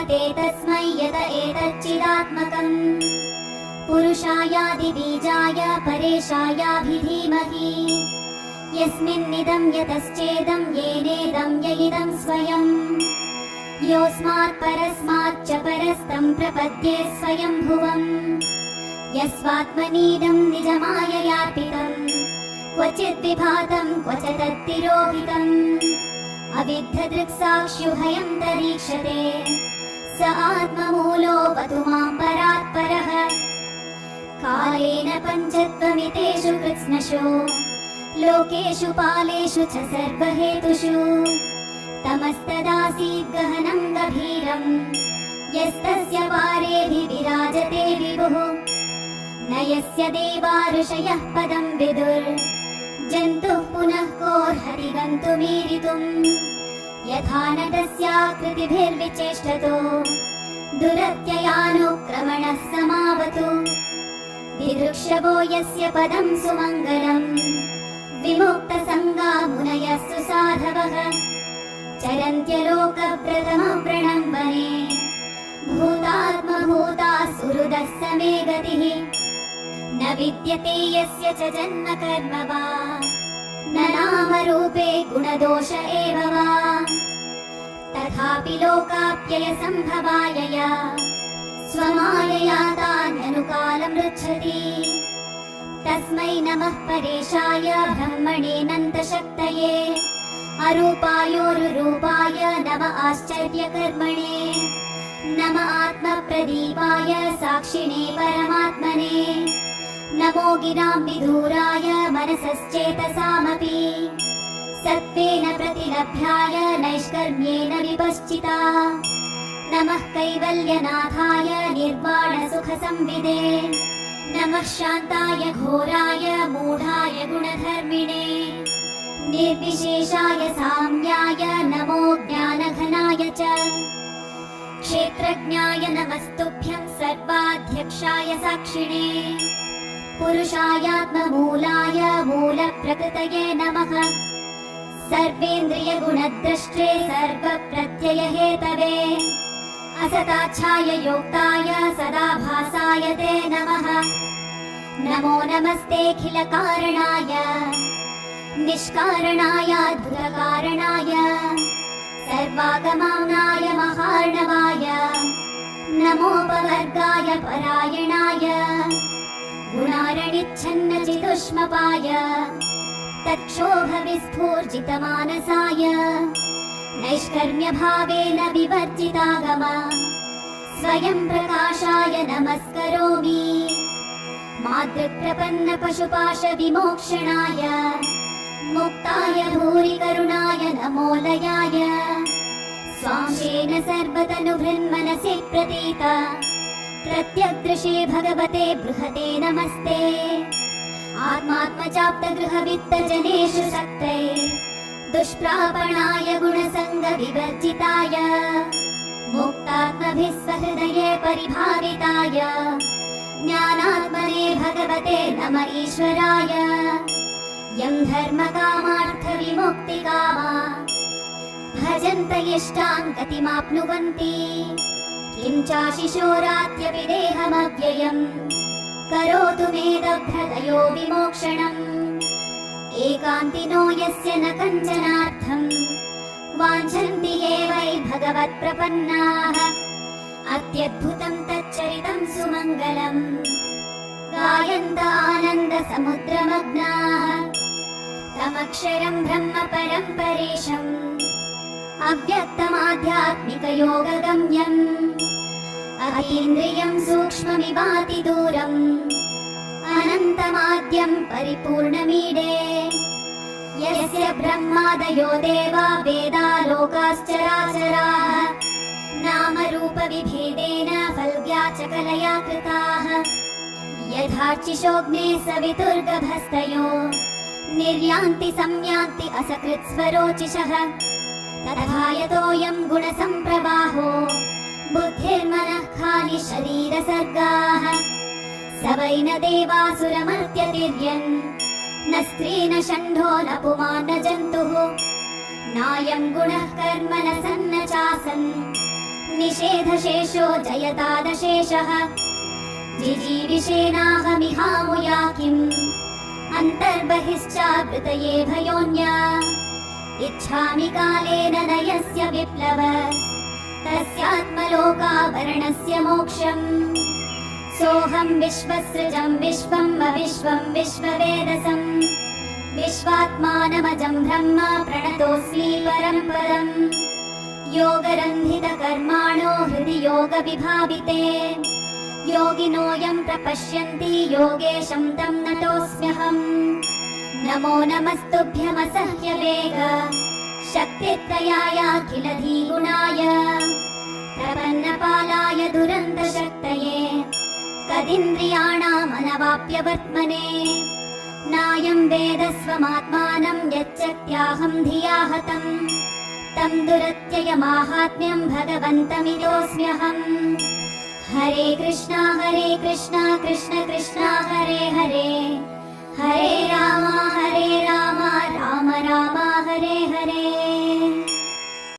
विद्मते तस्मै यत एतच्चिदात्मकम् पुरुषायादिबीजाय परेशायाभिधीमहि यस्मिन्निदं यतश्चेदं येनेदं य इदं स्वयम् योऽस्मात् परस्माच्च परस्तं प्रपद्ये स्वयंभुवम् यस्वात्मनीदं निजमाययार्पितम् क्वचिद्विभातं क्वच तत्तिरोहितम् अविद्धदृक्साक्ष्युभयं तरीक्षते स आत्ममूलोऽवतु मां परात्परः कालेन पञ्चत्वमितेषु कृत्स्नषु लोकेषु पालेषु च सर्वहेतुषु तमस्तदासीत् गहनं गभीरम् यस्तस्य पारेऽभिविराजते विभुः न यस्य देवा ऋषयः पदं विदुर् जन्तुः पुनः कोऽर्हति गन्तुमीरितुम् यथा न तस्याकृतिभिर्विचेष्टतो दुरत्ययानुक्रमणः समावतु दिदृक्षवो यस्य पदं सुमङ्गलम् विमुक्तसङ्गा मुनयः सुसाधवः चरन्त्यलोकप्रथमव्रणं वने भूतात्मभूताः सुहृदः समे गतिः न विद्यते यस्य च जन्म कर्म वा न नामरूपे गुणदोष एव वा तथापि लोकाप्ययसम्भवायया स्वमायया तान्यनुकालं ऋच्छति तस्मै नमः परेशाय ब्रह्मणेऽनन्तशक्तये अरूपायोरुरूपाय नम आश्चर्यकर्मणे नम आत्मप्रदीपाय साक्षिणे परमात्मने नमो गिराम्बिधूराय मनसश्चेतसामपि सत्त्वेन प्रतिलभ्याय नैष्कर्म्येन विपश्चिता नमः कैवल्यनाथाय निर्वाणसुखसंविदे नमः शान्ताय घोराय मूढाय गुणधर्मिणे निर्विशेषाय साम्याय नमो ज्ञानघनाय च क्षेत्रज्ञाय नमस्तुभ्यं सर्वाध्यक्षाय साक्षिणे पुरुषायात्ममूलाय मूलप्रकृतये नमः सर्वेन्द्रियगुणद्रष्ट्रे सर्वप्रत्ययहेतवे असताच्छाय योक्ताय सदाभासाय ते नमः नमो नमस्तेऽखिलकारणाय निष्कारणाय अद्भुतकारणाय सर्वागमानाय महार्णवाय नमोपवर्गाय परायणाय गुणारणिच्छन्नचिदुष्मपाय तक्षोभविस्फूर्जितमानसाय नैष्कर्म्यभावेन विवर्जितागम स्वयं प्रकाशाय नमस्करोमि मातृप्रपन्नपशुपाशविमोक्षणाय मुक्ताय भूरिकरुणाय नमोलयाय स्वांशेन सर्वतनुभृन्मनसि प्रतीत प्रत्यग्दृशे भगवते बृहते नमस्ते आत्मात्मचाप्तगृहवित्तजनेषु सक्ते दुष्प्रापणाय गुणसङ्गविवर्जिताय मुक्तात्मभिस्वहृदये परिभाविताय ज्ञानात्मने भगवते नम ईश्वराय यं धर्मकामार्थविमुक्तिकामा भजन्त इष्टां गतिमाप्नुवन्ति किं चाशिशोरात्यपि देहमव्ययम् करोतु मेदभ्रदयो विमोक्षणम् एकान्तिनो यस्य न कञ्चनार्थम् वाञ्छन्ति ये वै भगवत्प्रपन्नाः अत्यद्भुतं तच्चरितं सुमङ्गलम् गायन्त आनन्दसमुद्रमग्नाः तमक्षरं ब्रह्म परं परेशम् अव्यक्तमाध्यात्मिकयोगगम्यम् अतीन्द्रियं सूक्ष्ममिवातिदूरम् अनन्तमाद्यं परिपूर्णमीडे यस्य ब्रह्मादयो देवा वेदा लोकाश्चराचराः नामरूपविभेदेन फल्ग्या च कलया कृताः यथार्चिषोऽग्ने सवितुर्गभस्तयो निर्यान्ति संयान्ति असकृत्स्वरोचिषः तथा यतोऽयं गुणसम्प्रवाहो बुद्धिर्मनः खानि शरीरसर्गाः स वै न देवासुरमर्त्यतिर्यन् न स्त्री न षण्ढो न पुमान् न जन्तुः नायं गुणः कर्म न सन्न चासन् निषेधशेषो जयतादशेषः जिजीविषेनाहमिहामुया किम् अन्तर्बहिश्चावृतये भयोऽन्य इच्छामि कालेन नयस्य विप्लव तस्यात्मलोकावरणस्य मोक्षम् सोऽहं विश्वसृजं विश्वम् अविश्वं विश्ववेदसम् विश्वात्मानमजं ब्रह्म प्रणतोऽस्मि परं पदम् योगरन्धितकर्माणो हृदि योगविभाविते योगिनोऽयं प्रपश्यन्ति योगेशं तं नतोऽस्म्यहम् नमो नमस्तुभ्यमसह्यवेग शक्तित्रयायाखिलधीगुणाय प्रपन्नपालाय दुरन्तशक्तये कदिन्द्रियाणामनवाप्यवर्त्मने नायं वेदस्वमात्मानं यच्चक्त्याहं धिया हतम् तं दुरत्ययमाहात्म्यं भगवन्तमिदोऽस्म्यहम् हरे कृष्णा कृष्ण कृष्ण हरे हरे